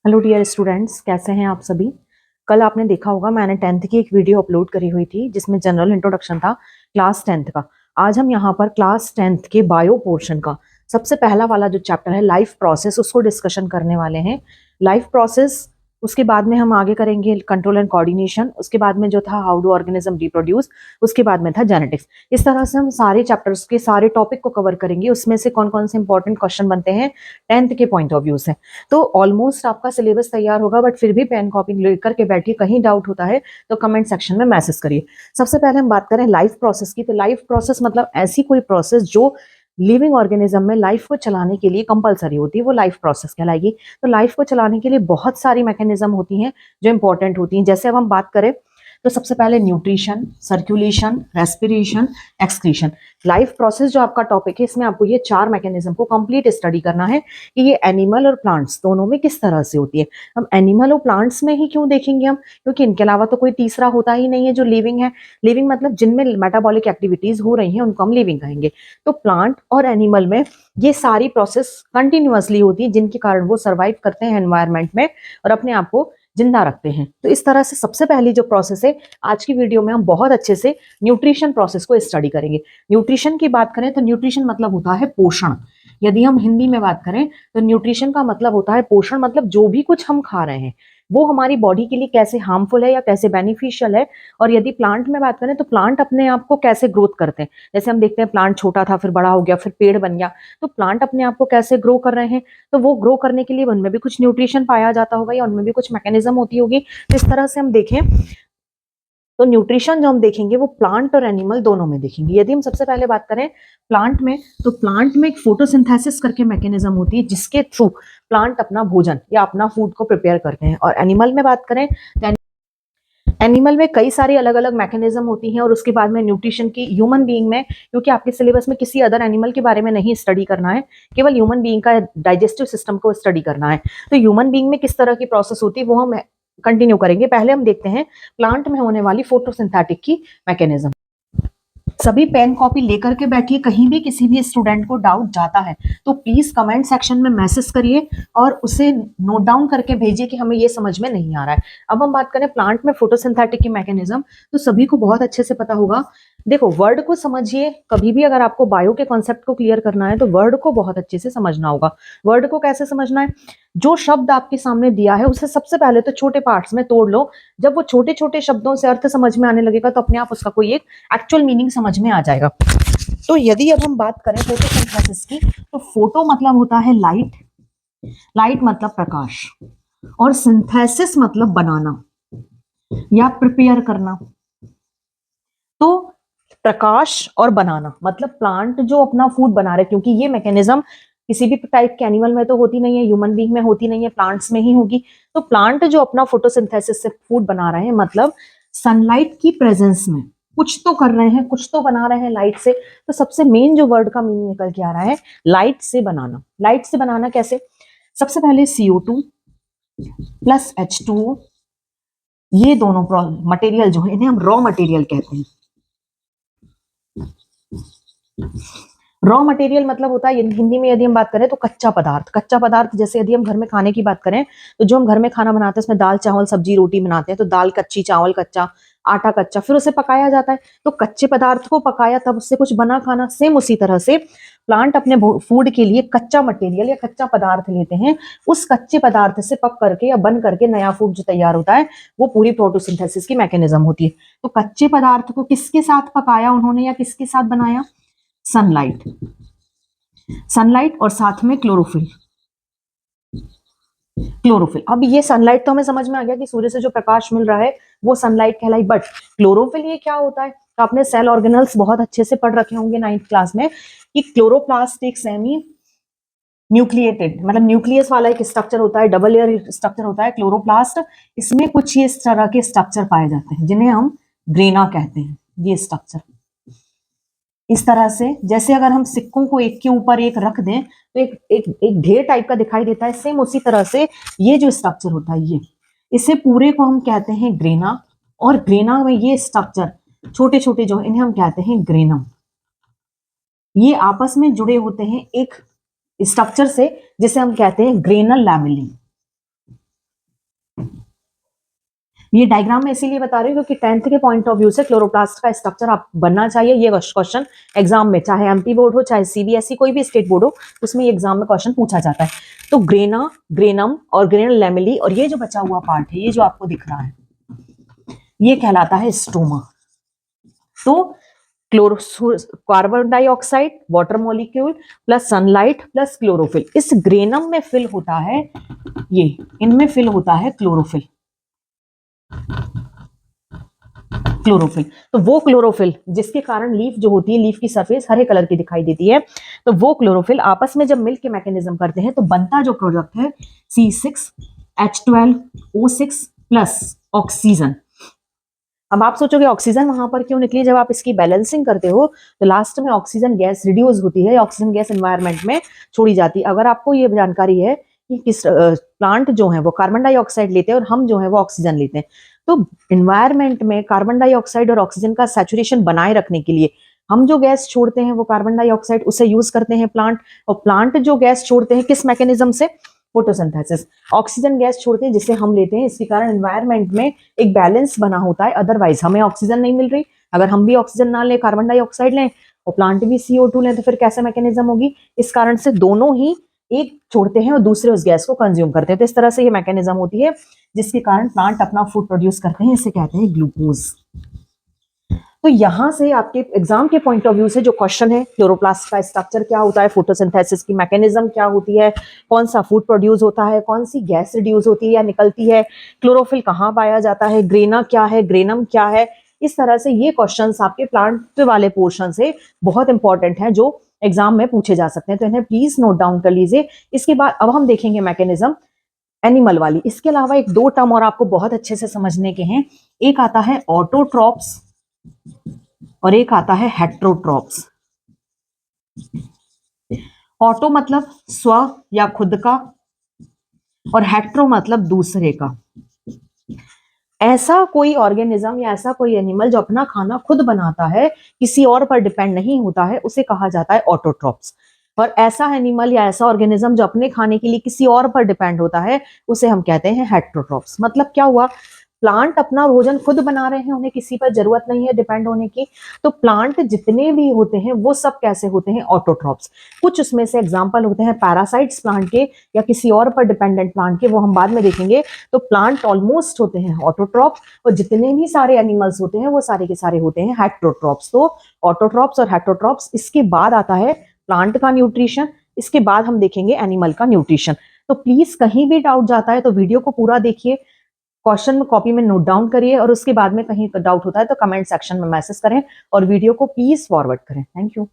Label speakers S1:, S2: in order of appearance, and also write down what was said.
S1: Hello dear students, कैसे हैं आप सभी। कल आपने देखा होगा मैंने 10th की एक वीडियो अपलोड करी हुई थी जिसमें जनरल इंट्रोडक्शन था क्लास 10th का। आज हम यहाँ पर क्लास 10th के बायो पोर्शन का सबसे पहला वाला जो चैप्टर है लाइफ प्रोसेस उसको डिस्कशन करने वाले हैं। लाइफ प्रोसेस, उसके बाद में हम आगे करेंगे कंट्रोल एंड कोऑर्डिनेशन, उसके बाद में जो था हाउ डू ऑर्गेनिज्म रिप्रोड्यूस, उसके बाद में था जेनेटिक्स। इस तरह से हम सारे चैप्टर्स के सारे टॉपिक को कवर करेंगे। उसमें से कौन कौन से इंपॉर्टेंट क्वेश्चन बनते हैं 10th के पॉइंट ऑफ व्यू से। तो ऑलमोस्ट आपका सिलेबस तैयार होगा, बट फिर भी पेन कॉपी लेकर के बैठिए, कहीं डाउट होता है तो कमेंट सेक्शन में मैसेज करिए। सबसे पहले हम बात करें लाइफ प्रोसेस की। तो लाइफ प्रोसेस मतलब ऐसी कोई प्रोसेस जो लिविंग ऑर्गेनिज्म में लाइफ को चलाने के लिए कंपलसरी होती है, वो लाइफ प्रोसेस कहलाएगी। तो लाइफ को चलाने के लिए बहुत सारी मैकेनिज्म होती हैं जो इंपॉर्टेंट होती हैं। जैसे अब हम बात करें तो सबसे पहले nutrition, circulation, respiration, excretion. Life process जो आपका टॉपिक है, इसमें आपको ये चार मैकेनिज्म को कंप्लीट स्टडी करना है कि ये एनिमल और प्लांट्स दोनों में किस तरह से होती है। हम एनिमल और प्लांट्स में ही क्यों देखेंगे हम, क्योंकि इनके अलावा तो कोई तीसरा होता ही नहीं है जो लिविंग है। लिविंग मतलब जिनमें मेटाबॉलिक एक्टिविटीज हो रही हैं उनको हम लिविंग कहेंगे। तो प्लांट और एनिमल में ये सारी प्रोसेस कंटिन्यूअसली होती है जिनके कारण वो सर्वाइव करते हैं एनवायरमेंट में और अपने आप को जिंदा रखते हैं। तो इस तरह से सबसे पहली जो प्रोसेस है आज की वीडियो में हम बहुत अच्छे से न्यूट्रिशन प्रोसेस को स्टडी करेंगे। न्यूट्रिशन की बात करें तो न्यूट्रिशन मतलब होता है पोषण। यदि हम हिंदी में बात करें तो न्यूट्रिशन का मतलब होता है पोषण, मतलब जो भी कुछ हम खा रहे हैं वो हमारी बॉडी के लिए कैसे हार्मफुल है या कैसे बेनिफिशियल है। और यदि प्लांट में बात करें तो प्लांट अपने आप को कैसे ग्रोथ करते हैं। जैसे हम देखते हैं प्लांट छोटा था, फिर बड़ा हो गया, फिर पेड़ बन गया। तो प्लांट अपने आप को कैसे ग्रो कर रहे हैं, तो वो ग्रो करने के लिए उनमें भी कुछ न्यूट्रिशन पाया जाता होगा या उनमें भी कुछ मैकेनिज्म होती होगी। तो इस तरह से हम देखें तो न्यूट्रिशन जो हम देखेंगे वो प्लांट और एनिमल दोनों में देखेंगे। यदि हम सबसे पहले बात करें प्लांट में, तो प्लांट में एक फोटोसिंथेसिस करके मैकेनिज्म होती है जिसके थ्रू प्लांट अपना भोजन या अपना फूड को प्रिपेयर करते हैं। और एनिमल में बात करें तो एनिमल में कई सारी अलग अलग मैकेनिज्म होती हैं। और उसके बाद में न्यूट्रिशन की ह्यूमन बीइंग में, क्योंकि आपके सिलेबस में किसी अदर एनिमल के बारे में नहीं स्टडी करना है, केवल ह्यूमन बीइंग का डाइजेस्टिव सिस्टम को स्टडी करना है। तो ह्यूमन बीइंग में किस तरह की प्रोसेस होती है वो हम कंटिन्यू करेंगे। पहले हम देखते हैं प्लांट में होने वाली फोटोसिंथेटिक की मैकेनिज्म। सभी पेन कॉपी लेकर के बैठिए, कहीं भी किसी भी स्टूडेंट को डाउट जाता है तो प्लीज कमेंट सेक्शन में मैसेज करिए और उसे नोट डाउन करके भेजिए कि हमें ये समझ में नहीं आ रहा है। अब हम बात करें प्लांट में फोटोसिंथेटिक की मैकेनिज्म, तो सभी को बहुत अच्छे से पता होगा। देखो, वर्ड को समझिए। कभी भी अगर आपको बायो के कॉन्सेप्ट को क्लियर करना है तो वर्ड को बहुत अच्छे से समझना होगा। वर्ड को कैसे समझना है, जो शब्द आपके सामने दिया है उसे सबसे पहले तो छोटे पार्ट्स में तोड़ लो। जब वो छोटे छोटे शब्दों से अर्थ समझ में आने लगेगा तो अपने आप उसका कोई एक एक्चुअल मीनिंग समझ में आ जाएगा। तो यदि अब हम बात करें फोटोसिंथेसिस की, तो फोटो मतलब होता है लाइट, लाइट मतलब प्रकाश, और सिंथेसिस मतलब बनाना या प्रिपेयर करना। तो प्रकाश और बनाना मतलब प्लांट जो अपना फूड बना रहे, क्योंकि ये मैकेनिज्म किसी भी टाइप के एनिमल में तो होती नहीं है, ह्यूमन बीइंग में होती नहीं है, प्लांट्स में ही होगी। तो प्लांट जो अपना फोटोसिंथेसिस से फूड बना रहे हैं, मतलब सनलाइट की प्रेजेंस में कुछ तो कर रहे हैं, कुछ तो बना रहे हैं लाइट से। तो सबसे मेन जो वर्ड का मीनिंग निकल के आ रहा है लाइट से बनाना। लाइट से बनाना कैसे, सबसे पहले CO2 प्लस H2O, ये दोनों मटेरियल जो है इन्हें हम रॉ मटेरियल कहते हैं। रॉ मटेरियल मतलब होता है हिंदी में यदि हम बात करें तो कच्चा पदार्थ। कच्चा पदार्थ जैसे यदि हम घर में खाने की बात करें तो जो हम घर में खाना बनाते हैं उसमें दाल चावल सब्जी रोटी बनाते हैं, तो दाल कच्ची, चावल कच्चा, आटा कच्चा, फिर उसे पकाया जाता है। तो कच्चे पदार्थ को पकाया तब उससे कुछ बना खाना। सेम उसी तरह से प्लांट अपने फूड के लिए कच्चा मटेरियल या कच्चा पदार्थ लेते हैं, उस कच्चे पदार्थ से पक करके या बन करके नया फूड जो तैयार होता है वो पूरी फोटोसिंथेसिस की मैकेनिज्म होती है। तो कच्चे पदार्थ को किसके साथ पकाया उन्होंने या किसके साथ बनाया, सनलाइट, सनलाइट और साथ में क्लोरोफिल। क्लोरोफिल, अब ये सनलाइट तो हमें समझ में आ गया कि सूर्य से जो प्रकाश मिल रहा है वो सनलाइट कहलाई, बट क्लोरोफिल ये क्या होता है। तो आपने सेल ऑर्गेनल्स बहुत अच्छे से पढ़ रखे होंगे 9th क्लास में कि क्लोरोप्लास्ट एक सेमी न्यूक्लिएटेड, मतलब न्यूक्लियस वाला एक स्ट्रक्चर होता है, डबल लेयर स्ट्रक्चर होता है क्लोरोप्लास्ट। इसमें कुछ ये इस तरह के स्ट्रक्चर पाए जाते हैं जिन्हें हम ग्रेना कहते हैं। ये स्ट्रक्चर इस तरह से, जैसे अगर हम सिक्कों को एक के ऊपर एक रख दें तो एक एक एक ढेर टाइप का दिखाई देता है, सेम उसी तरह से ये जो स्ट्रक्चर होता है ये, इसे पूरे को हम कहते हैं ग्रेना। और ग्रेना में ये स्ट्रक्चर छोटे छोटे जो इन्हें हम कहते हैं ग्रेनम। ये आपस में जुड़े होते हैं एक स्ट्रक्चर से जिसे हम कहते हैं ग्रेनल लैमेली। ये डायग्राम में इसीलिए बता रही हूँ क्योंकि 10th के पॉइंट ऑफ व्यू से क्लोरोप्लास्ट का स्ट्रक्चर आप बनना चाहिए। ये क्वेश्चन एग्जाम में, चाहे एमपी बोर्ड हो चाहे सीबीएसई कोई भी स्टेट बोर्ड हो, उसमें ये एग्जाम में क्वेश्चन पूछा जाता है। तो ग्रेना, ग्रेनम और ग्रेनल लैमेली, और ये जो बचा हुआ पार्ट है, ये जो आपको दिख रहा है, ये कहलाता है स्टोमा। तो carbon dioxide, water molecule plus sunlight plus chlorophyll, इस ग्रेनम में फिल होता है, ये इनमें फिल होता है क्लोरोफिल। क्लोरोफिल, तो वो क्लोरोफिल जिसके कारण लीफ जो होती है, लीफ की सरफेस हरे कलर की दिखाई देती है, तो वो क्लोरोफिल आपस में जब मिल के मैकेनिज्म करते हैं तो बनता जो प्रोडक्ट है C6H12O6 प्लस ऑक्सीजन। अब आप सोचोगे ऑक्सीजन वहां पर क्यों निकली? जब आप इसकी बैलेंसिंग करते हो तो लास्ट में ऑक्सीजन गैस रिड्यूस होती है, ऑक्सीजन गैस एनवायरनमेंट में छोड़ी जाती है। अगर आपको ये जानकारी है कि किस प्लांट जो है वो कार्बन डाइऑक्साइड लेते हैं और हम जो है वो ऑक्सीजन लेते हैं, तो एनवायरनमेंट में कार्बन डाइऑक्साइड और ऑक्सीजन का सैचुरेशन बनाए रखने के लिए हम जो गैस छोड़ते हैं वो कार्बन डाइऑक्साइड, उसे यूज करते हैं प्लांट। और प्लांट जो गैस छोड़ते हैं किस मैकेनिज्म से? फोटोसिंथेसिस। ऑक्सीजन गैस छोड़ते हैं जिसे हम लेते हैं, इसके कारण एनवायरनमेंट में एक बैलेंस बना होता है। अदरवाइज हमें ऑक्सीजन नहीं मिल रही, अगर हम भी ऑक्सीजन ना लें, कार्बन डाइऑक्साइड लें और प्लांट भी CO2 लें, तो फिर कैसे मैकेनिज्म होगी? इस कारण से दोनों ही एक छोड़ते हैं और दूसरे उस गैस को कंज्यूम करते हैं। तो इस तरह से ये मैकेनिज्म होती है जिसके कारण प्लांट अपना फूड प्रोड्यूस करते हैं, इसे कहते हैं ग्लूकोज। तो यहां से आपके एग्जाम के पॉइंट ऑफ व्यू से जो क्वेश्चन है, क्लोरोप्लास्ट का स्ट्रक्चर क्या होता है, फोटोसिंथेसिस की मैकेनिज्म क्या होती है, कौन सा फूड प्रोड्यूस होता है, कौन सी गैस रिड्यूस होती है या निकलती है, क्लोरोफिल कहाँ पाया जाता है, ग्रेना क्या है, ग्रेनम क्या है, इस तरह से ये क्वेश्चंस आपके प्लांट वाले पोर्शन से बहुत इंपॉर्टेंट है जो एग्जाम में पूछे जा सकते हैं। तो इन्हें प्लीज नोट डाउन कर लीजिए। इसके बाद अब हम देखेंगे मैकेनिज्म एनिमल वाली। इसके अलावा एक दो टर्म और आपको बहुत अच्छे से समझने के हैं। एक आता है ऑटोट्रॉप्स और एक आता है हेट्रोट्रॉप्स। ऑटो मतलब स्व या खुद का, और हेट्रो मतलब दूसरे का। ऐसा कोई ऑर्गेनिज्म या ऐसा कोई एनिमल जो अपना खाना खुद बनाता है, किसी और पर डिपेंड नहीं होता है, उसे कहा जाता है ऑटोट्रॉप्स। और ऐसा एनिमल या ऐसा ऑर्गेनिज्म जो अपने खाने के लिए किसी और पर डिपेंड होता है, उसे हम कहते हैं हेट्रोट्रॉप्स। मतलब क्या हुआ? प्लांट अपना भोजन खुद बना रहे हैं, उन्हें किसी पर जरूरत नहीं है डिपेंड होने की। तो प्लांट जितने भी होते हैं वो सब कैसे होते हैं? ऑटोट्रॉप्स। कुछ उसमें से एग्जांपल होते हैं पैरासाइट्स प्लांट के या किसी और पर डिपेंडेंट प्लांट के, वो हम बाद में देखेंगे। तो प्लांट ऑलमोस्ट होते हैं ऑटोट्रॉप्स, और जितने भी सारे एनिमल्स होते हैं वो सारे के सारे होते हैं हेट्रोट्रॉप्स। तो ऑटोट्रॉप्स और हेट्रोट्रॉप्स। इसके बाद आता है प्लांट का न्यूट्रिशन, इसके बाद हम देखेंगे एनिमल का न्यूट्रिशन। तो प्लीज कहीं भी डाउट जाता है तो वीडियो को पूरा देखिए, क्वेश्चन में कॉपी में नोट डाउन करिए, और उसके बाद में कहीं डाउट होता है तो कमेंट सेक्शन में मैसेज करें और वीडियो को प्लीज फॉरवर्ड करें। Thank you.